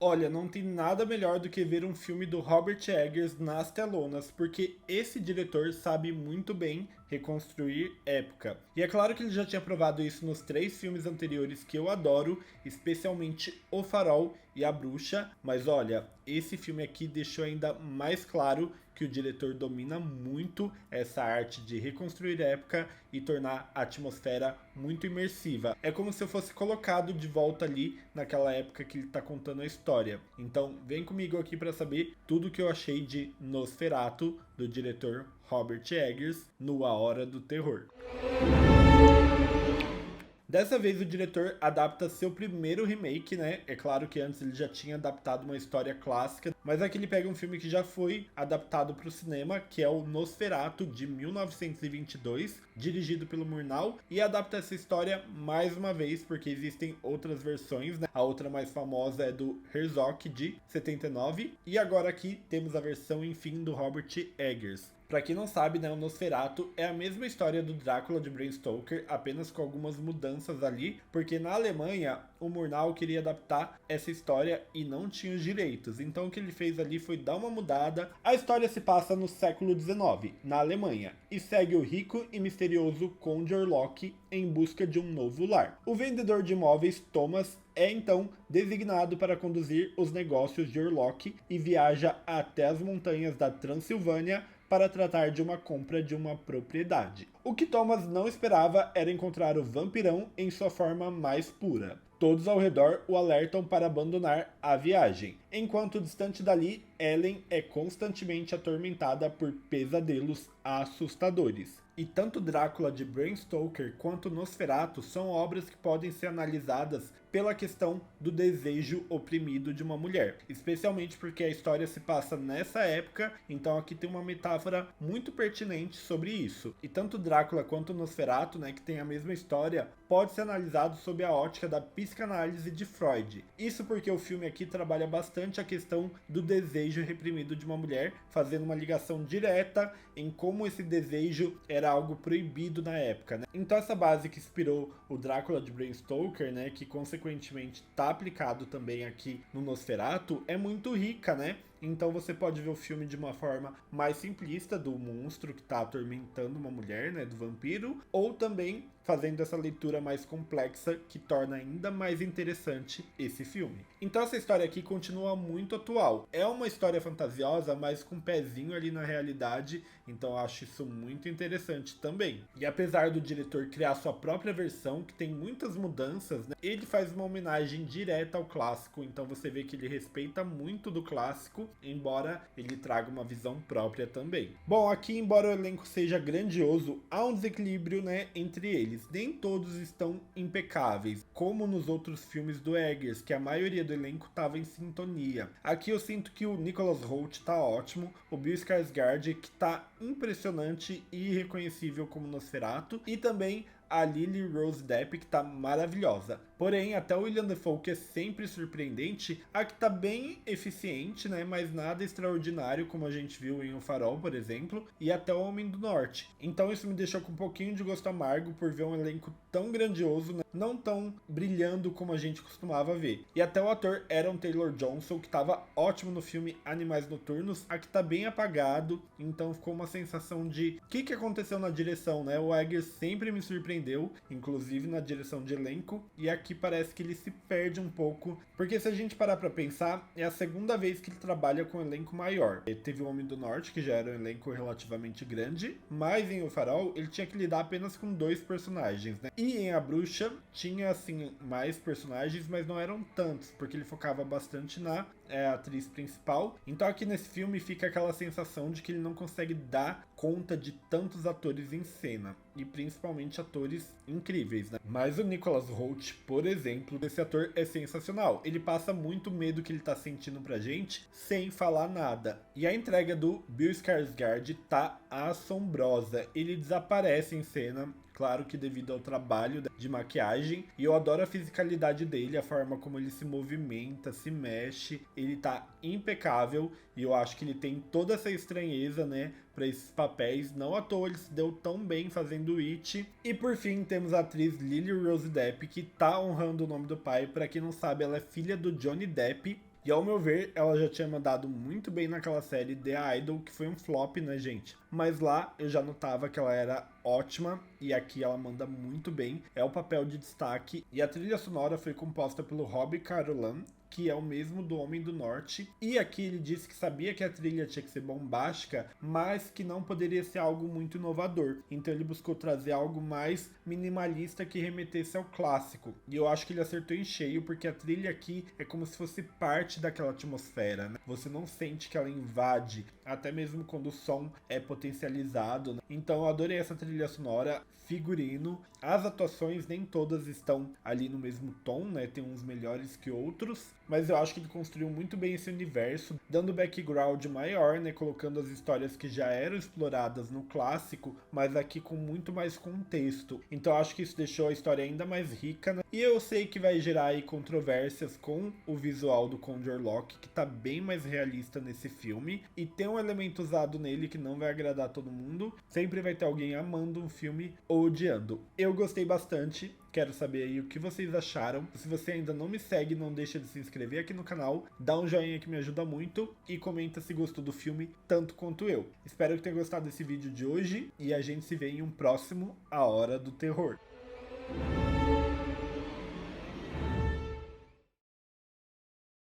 Olha, não tem nada melhor do que ver um filme do Robert Eggers nas telonas, porque esse diretor sabe muito bem reconstruir época. E é claro que ele já tinha provado isso nos três filmes anteriores que eu adoro, especialmente O Farol e A Bruxa, mas olha, esse filme aqui deixou ainda mais claro que o diretor domina muito essa arte de reconstruir época e tornar a atmosfera muito imersiva. É como se eu fosse colocado de volta ali naquela época que ele está contando a história. Então, vem comigo aqui para saber tudo que eu achei de Nosferatu, do diretor Robert Eggers, no A Hora do Terror. Dessa vez o diretor adapta seu primeiro remake, né? É claro que antes ele já tinha adaptado uma história clássica, mas aqui ele pega um filme que já foi adaptado para o cinema, que é o Nosferatu de 1922, dirigido pelo Murnau, e adapta essa história mais uma vez, porque existem outras versões, né? A outra mais famosa é do Herzog de 79, e agora aqui temos a versão, enfim, do Robert Eggers. Pra quem não sabe, né, o Nosferatu é a mesma história do Drácula de Bram Stoker, apenas com algumas mudanças ali, porque na Alemanha o Murnau queria adaptar essa história e não tinha os direitos. Então o que ele fez ali foi dar uma mudada. A história se passa no século XIX, na Alemanha, e segue o rico e misterioso Conde Orlok em busca de um novo lar. O vendedor de imóveis Thomas é então designado para conduzir os negócios de Orlok e viaja até as montanhas da Transilvânia para tratar de uma compra de uma propriedade. O que Thomas não esperava era encontrar o vampirão em sua forma mais pura. Todos ao redor o alertam para abandonar a viagem. Enquanto distante dali, Ellen é constantemente atormentada por pesadelos assustadores. E tanto Drácula de Bram Stoker quanto Nosferatu são obras que podem ser analisadas pela questão do desejo oprimido de uma mulher, especialmente porque a história se passa nessa época, então aqui tem uma metáfora muito pertinente sobre isso. E tanto Drácula quanto Nosferatu, né, que tem a mesma história, pode ser analisado sob a ótica da psicanálise de Freud. Isso porque o filme aqui trabalha bastante a questão do desejo reprimido de uma mulher, fazendo uma ligação direta em como esse desejo era algo proibido na época, né? Então essa base que inspirou o Drácula de Bram Stoker, né, que consequentemente está aplicado também aqui no Nosferatu, é muito rica, né? Então você pode ver o filme de uma forma mais simplista do monstro que está atormentando uma mulher, né, do vampiro, ou também fazendo essa leitura mais complexa que torna ainda mais interessante esse filme. Então essa história aqui continua muito atual. É uma história fantasiosa, mas com um pezinho ali na realidade, então eu acho isso muito interessante também. E apesar do diretor criar sua própria versão, que tem muitas mudanças, né, ele faz uma homenagem direta ao clássico, então você vê que ele respeita muito do clássico, embora ele traga uma visão própria também. Bom, aqui, embora o elenco seja grandioso, há um desequilíbrio, né, entre eles. Nem todos estão impecáveis, como nos outros filmes do Eggers, que a maioria do elenco estava em sintonia. Aqui eu sinto que o Nicholas Hoult tá ótimo, o Bill Skarsgård que tá impressionante e irreconhecível como Nosferatu, e também a Lily Rose Depp, que tá maravilhosa. Porém, até o William Dafoe, que é sempre surpreendente, aqui tá bem eficiente, né? Mas nada extraordinário, como a gente viu em O Farol, por exemplo, e até o Homem do Norte. Então isso me deixou com um pouquinho de gosto amargo por ver um elenco tão grandioso, né, não tão brilhando como a gente costumava ver. E até o ator Aaron Taylor Johnson, que tava ótimo no filme Animais Noturnos, aqui tá bem apagado, então ficou uma sensação de o que aconteceu na direção, né? O Eggers sempre me surpreendeu, inclusive na direção de elenco, e aqui parece que ele se perde um pouco, porque se a gente parar pra pensar, é a segunda vez que ele trabalha com um elenco maior. Ele teve o Homem do Norte, que já era um elenco relativamente grande, mas em O Farol ele tinha que lidar apenas com 2 personagens, né? E em A Bruxa tinha assim mais personagens, mas não eram tantos, porque ele focava bastante na atriz principal. Então aqui nesse filme fica aquela sensação de que ele não consegue dar conta de tantos atores em cena, e principalmente atores incríveis, né? Mas o Nicholas Hoult, por exemplo, esse ator é sensacional. Ele passa muito medo que ele tá sentindo pra gente sem falar nada. E a entrega do Bill Skarsgård tá assombrosa. Ele desaparece em cena, claro que devido ao trabalho de maquiagem, e eu adoro a fisicalidade dele, a forma como ele se movimenta, se mexe, ele tá impecável, e eu acho que ele tem toda essa estranheza, né, para esses papéis, não à toa ele se deu tão bem fazendo It. E por fim temos a atriz Lily Rose Depp, que tá honrando o nome do pai. Para quem não sabe, ela é filha do Johnny Depp, E ao meu ver, ela já tinha mandado muito bem naquela série The Idol, que foi um flop, né, gente? Mas lá eu já notava que ela era ótima e aqui ela manda muito bem. É o papel de destaque e a trilha sonora foi composta pelo Robbie Carolan, que é o mesmo do Homem do Norte. E aqui ele disse que sabia que a trilha tinha que ser bombástica, mas que não poderia ser algo muito inovador. Então ele buscou trazer algo mais minimalista que remetesse ao clássico. E eu acho que ele acertou em cheio, porque a trilha aqui é como se fosse parte daquela atmosfera, né? Você não sente que ela invade, até mesmo quando o som é potencializado, né? Então eu adorei essa trilha sonora, figurino. As atuações nem todas estão ali no mesmo tom, né? Tem uns melhores que outros, mas eu acho que ele construiu muito bem esse universo, dando background maior, né? Colocando as histórias que já eram exploradas no clássico, mas aqui com muito mais contexto. Então eu acho que isso deixou a história ainda mais rica, né? E eu sei que vai gerar aí controvérsias com o visual do Conjure Lock, que tá bem mais realista nesse filme, e tem um elemento usado nele que não vai agradar todo mundo. Sempre vai ter alguém amando um filme ou odiando. Eu gostei bastante. Quero saber aí o que vocês acharam. Se você ainda não me segue, não deixa de se inscrever aqui no canal, dá um joinha que me ajuda muito e comenta se gostou do filme tanto quanto eu. Espero que tenha gostado desse vídeo de hoje e a gente se vê em um próximo A Hora do Terror.